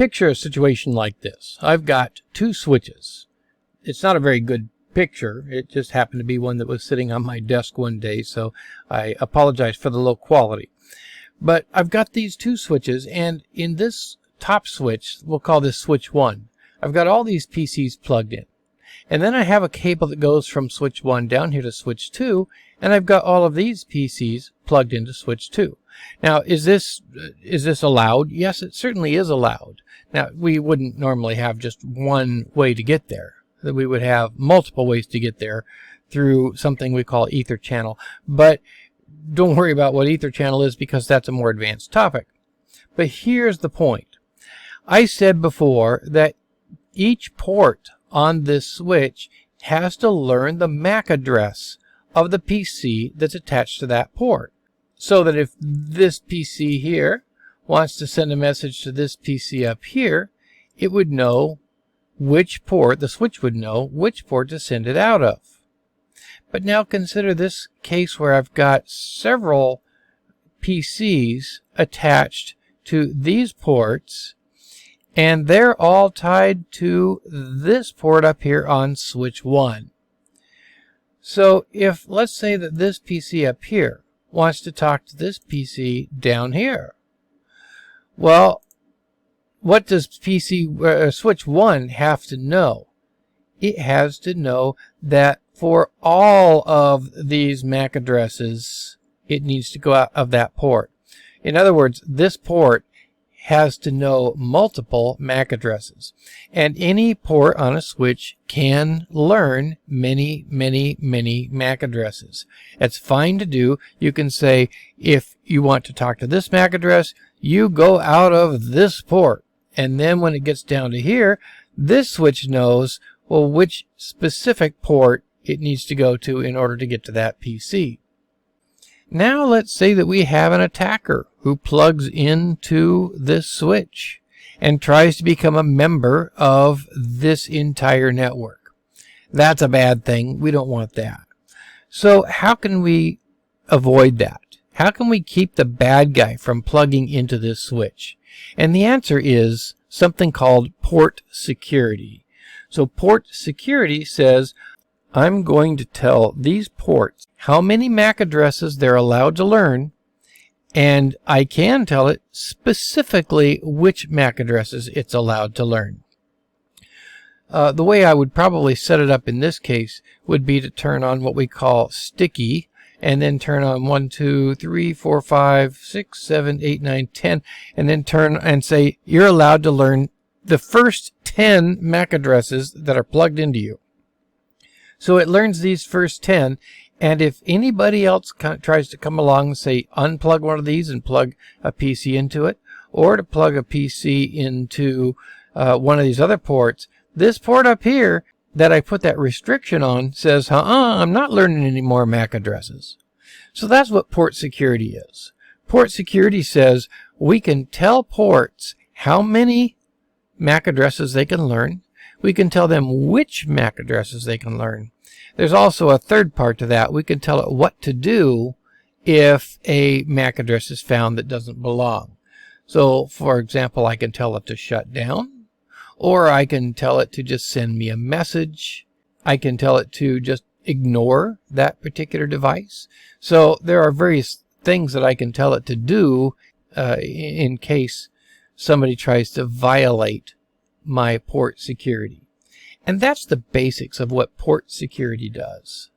picture a situation like this. I've got two switches. It's not a very good picture. It just happened to be one that was sitting on my desk one day, so I apologize for the low quality. But I've got these two switches, and in this top switch, we'll call this switch 1, I've got all these PCs plugged in. And then I have a cable that goes from switch 1 down here to switch 2, and I've got all of these PCs plugged into switch 2. Now, is this allowed? Yes, it certainly is allowed. Now, we wouldn't normally have just one way to get there. We would have multiple ways to get there through something we call ether channel. But don't worry about what ether channel is, because that's a more advanced topic. But here's the point. I said before that each port on this switch has to learn the MAC address of the PC that's attached to that port. So that if this PC here wants to send a message to this PC up here, it would know which port, the switch would know which port to send it out of. But now consider this case where I've got several PCs attached to these ports, and they're all tied to this port up here on switch 1. So if, let's say that this PC up here wants to talk to this PC down here, well, what does switch 1 have to know? It has to know that for all of these MAC addresses, it needs to go out of that port. In other words, this port has to know multiple MAC addresses. And any port on a switch can learn many, many, many MAC addresses. It's fine to do. You can say, if you want to talk to this MAC address, you go out of this port. And then when it gets down to here, this switch knows, well, which specific port it needs to go to in order to get to that PC. Now let's say that we have an attacker who plugs into this switch and tries to become a member of this entire network. That's a bad thing. We don't want that. So how can we avoid that? How can we keep the bad guy from plugging into this switch? And the answer is something called port security. So port security says, I'm going to tell these ports how many MAC addresses they're allowed to learn, and I can tell it specifically which MAC addresses it's allowed to learn. The way I would probably set it up in this case would be to turn on what we call sticky, and then turn on 1, 2, 3, 4, 5, 6, 7, 8, 9, 10, and then turn and say you're allowed to learn the first 10 MAC addresses that are plugged into you. So it learns these first 10, and if anybody else tries to come along and say unplug one of these and plug a PC into it, or to plug a PC into one of these other ports, this port up here that I put that restriction on says, I'm not learning any more MAC addresses. So that's what port security is. Port security says we can tell ports how many MAC addresses they can learn. We can tell them which MAC addresses they can learn. There's also a third part to that. We can tell it what to do if a MAC address is found that doesn't belong. So, for example, I can tell it to shut down, or I can tell it to just send me a message. I can tell it to just ignore that particular device. So there are various things that I can tell it to do in case somebody tries to violate my port security. And that's the basics of what port security does.